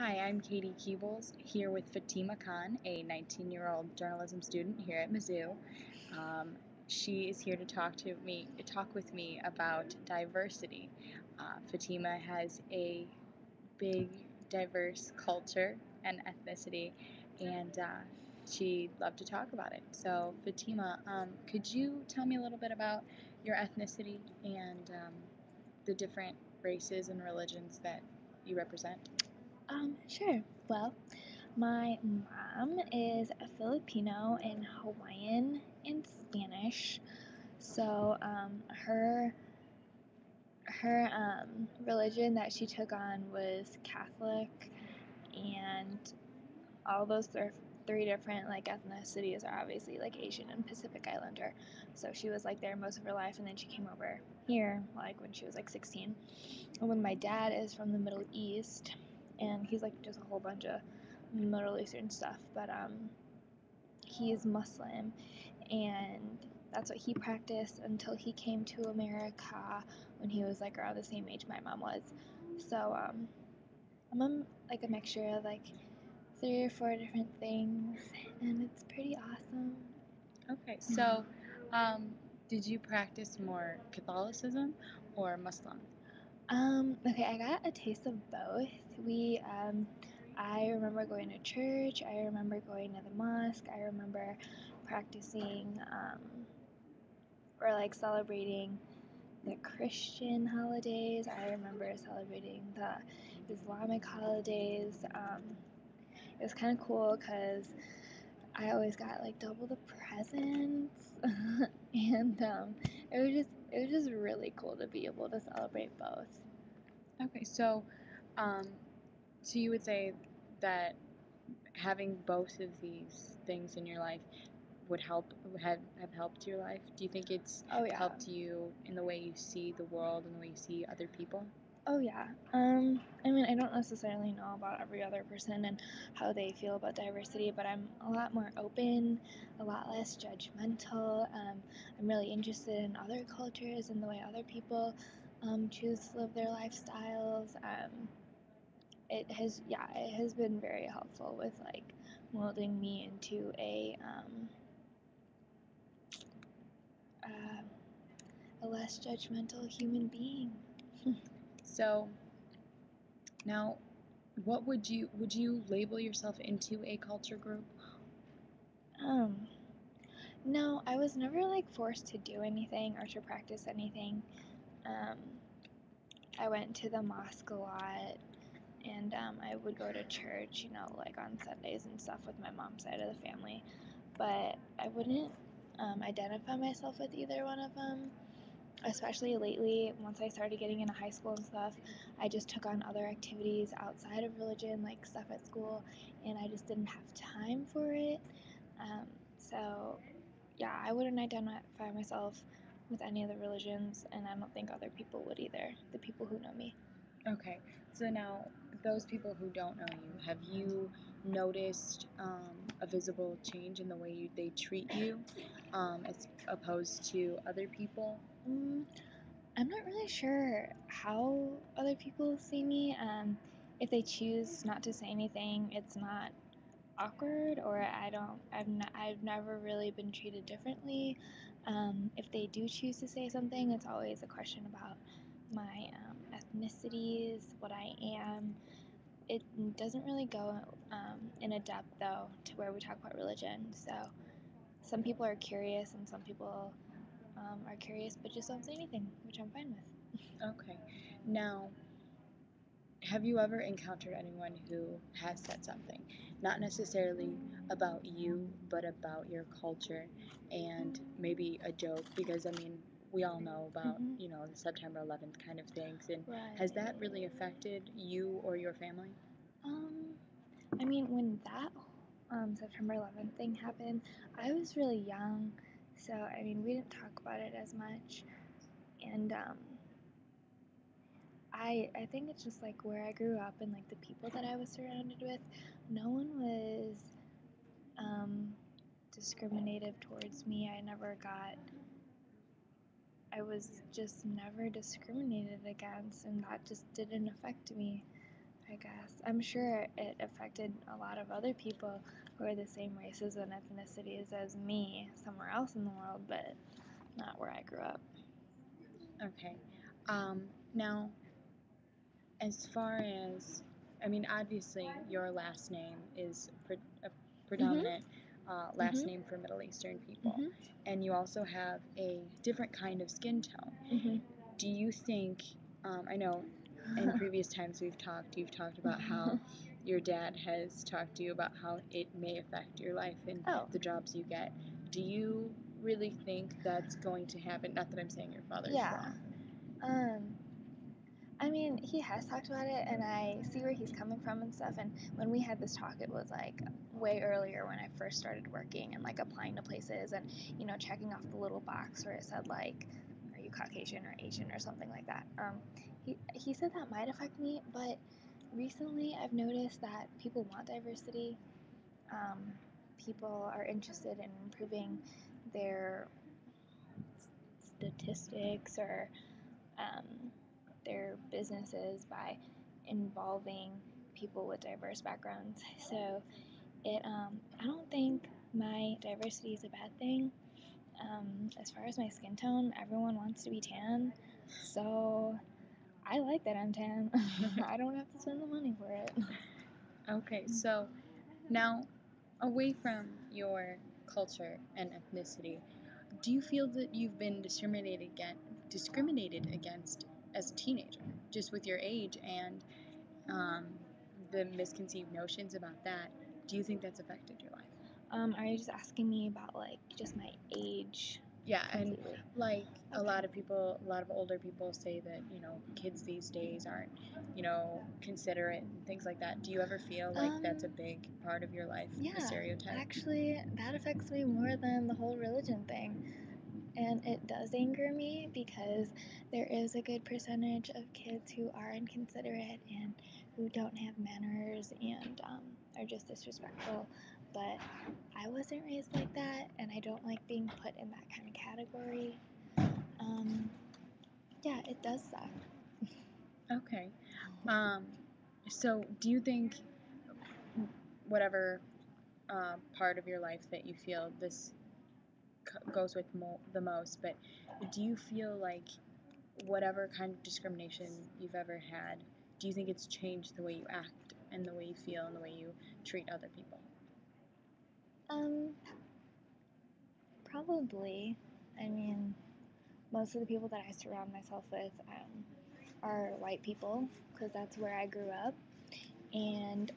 Hi, I'm Katie Keebles here with Fatima Khan, a 19-year-old journalism student here at Mizzou. Um, she is here to talk with me about diversity. Fatima has a big, diverse culture and ethnicity, and she'd love to talk about it. So, Fatima, could you tell me a little bit about your ethnicity and the different races and religions that you represent? Sure. Well, my mom is a Filipino and Hawaiian and Spanish. So, her religion that she took on was Catholic, and all those three different like ethnicities are obviously like Asian and Pacific Islander. So she was like there most of her life, and then she came over here like when she was like 16. And when my dad is from the Middle East, and he's like just a whole bunch of Middle Eastern stuff, but he's Muslim, and that's what he practiced until he came to America when he was like around the same age my mom was. So I'm like a mixture of like 3 or 4 different things, and it's pretty awesome. Okay, so um, did you practice more Catholicism or Muslim? Okay, I got a taste of both. I remember going to church. I remember going to the mosque. I remember practicing, or like celebrating the Christian holidays. I remember celebrating the Islamic holidays. It was kind of cool because I always got like double the presents, and it was just really cool to be able to celebrate both. Okay, um, so you would say that having both of these things in your life would have helped your life? Do you think it's Oh yeah. helped you in the way you see the world and the way you see other people? Oh yeah. I mean, I don't necessarily know about every other person and how they feel about diversity, but I'm a lot more open, a lot less judgmental. I'm really interested in other cultures and the way other people choose to live their lifestyles. It has been very helpful with like molding me into uh, a less judgmental human being. So now, what would you label yourself into a culture group? Um, no, I was never like forced to do anything or to practice anything. Um, I went to the mosque a lot, and I would go to church, like on Sundays and stuff with my mom's side of the family. But I wouldn't identify myself with either one of them, especially lately. Once I started getting into high school and stuff, I just took on other activities outside of religion, like stuff at school, and I just didn't have time for it. Um, so yeah, I wouldn't identify myself with any of the religions, and I don't think other people would either, the people who know me. Okay, so now those people who don't know you, have you noticed a visible change in the way they treat you as opposed to other people? Mm, I'm not really sure how other people see me. If they choose not to say anything, it's not awkward, or I've never really been treated differently. If they do choose to say something, it's always a question about my ethnicities, what I am. It doesn't really go in a depth though to where we talk about religion. So some people are curious, and some people are curious but just don't say anything, which I'm fine with. Okay, now have you ever encountered anyone who has said something, not necessarily about you, but about your culture and maybe a joke? Because I mean, we all know about, Hmm. the September 11th kind of things. And has Right. that really affected you or your family? Um, I mean, when that September 11th thing happened, I was really young, so I mean, we didn't talk about it as much, and I think it's just like where I grew up and like the people that I was surrounded with. No one was um, discriminative towards me. I was just never discriminated against, and that just didn't affect me. I guess. I'm sure it affected a lot of other people who are the same races and ethnicities as me somewhere else in the world, but not where I grew up. Okay. Now, as far as, I mean, obviously, your last name is a predominant last Mhm. name for Middle Eastern people, Mhm. and you also have a different kind of skin tone. Mhm. Do you think, I know in previous times you've talked about how your dad has talked to you about how it may affect your life and Oh. the jobs you get. Do you really think that's going to happen? Not that I'm saying your father's Yeah. wrong. I mean, he has talked about it, and I see where he's coming from and stuff. And when we had this talk, it was like way earlier when I first started working and like applying to places and, you know, checking off the little box where it said like, are you Caucasian or Asian or something like that. He said that might affect me, but recently I've noticed that people want diversity. People are interested in improving their statistics or um, their businesses by involving people with diverse backgrounds. So I don't think my diversity is a bad thing. As far as my skin tone, everyone wants to be tan, so I like that I'm tan. I don't have to spend the money for it. Okay, so now, away from your culture and ethnicity, do you feel that you've been discriminated against as a teenager, just with your age and um, the misconceived notions about that? Do you think that's affected your life? Are you just asking me about like just my age? Yeah, and Completely. like a Okay. lot of older people say that, you know, kids these days aren't, you know, considerate and things like that. Do you ever feel like that's a big part of your life, the Yeah, stereotype? actually, that affects me more than the whole religion thing. And it does anger me because there is a good percentage of kids who are inconsiderate and who don't have manners and are just disrespectful. But I wasn't raised like that, and I don't like being put in that kind of category. Yeah, it does suck. Okay. So do you think whatever part of your life that you feel this goes with the most, but do you feel like whatever kind of discrimination you've ever had, do you think it's changed the way you act and the way you feel and the way you treat other people? Probably. I mean, most of the people that I surround myself with are white people because that's where I grew up. And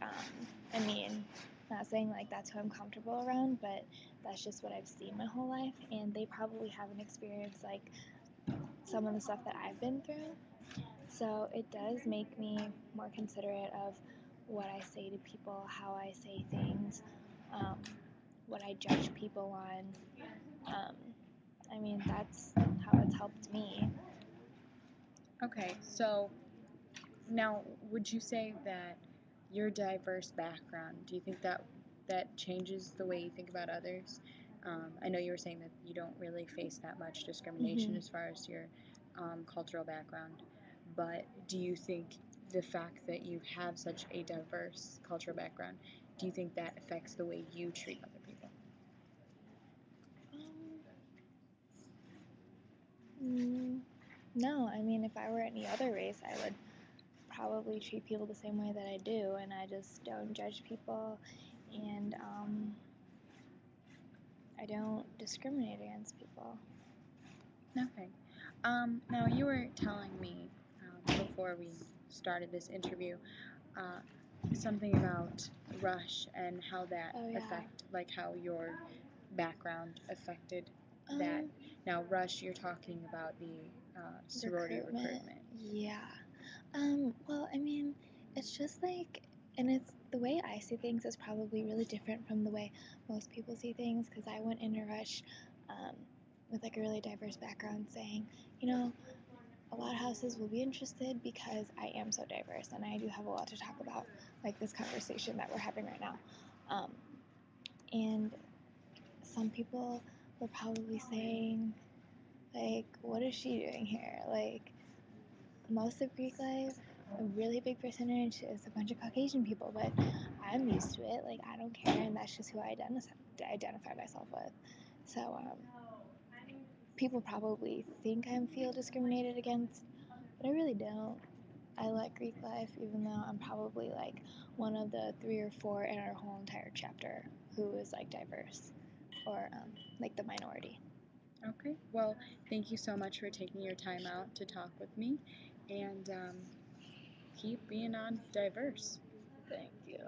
I mean, not saying like that's who I'm comfortable around, but that's just what I've seen my whole life. And they probably haven't experienced like some of the stuff that I've been through. So it does make me more considerate of what I say to people, how I say things, um, what I judge people on. I mean, that's how it's helped me. Okay, so now would you say that your diverse background, do you think that changes the way you think about others? I know you were saying that you don't really face that much discrimination as far as your cultural background, but do you think the fact that you have such a diverse cultural background, do you think that affects the way you treat other people? No, I mean, if I were any other race, I would probably treat people the same way that I do, and I just don't judge people, and I don't discriminate against people. Okay. Now you were telling me before we started this interview something about Rush and how that like how your background affected that. Now, Rush, you're talking about the sorority recruitment. Yeah. Well, I mean, it's just like, and it's the way I see things is probably really different from the way most people see things because I went into Rush with like a really diverse background saying, you know, a lot of houses will be interested because I am so diverse and I do have a lot to talk about, like this conversation that we're having right now. And some people were probably saying, like, what is she doing here? Like, most of Greek life a really big percentage is a bunch of Caucasian people, but I'm used to it. Like, I don't care, and that's just who I identify myself with. So, people probably think I feel discriminated against, but I really don't. I like Greek life, even though I'm probably like one of the 3 or 4 in our whole entire chapter who is like diverse or like the minority. Okay, well, thank you so much for taking your time out to talk with me, and keep being on diverse. Thank you.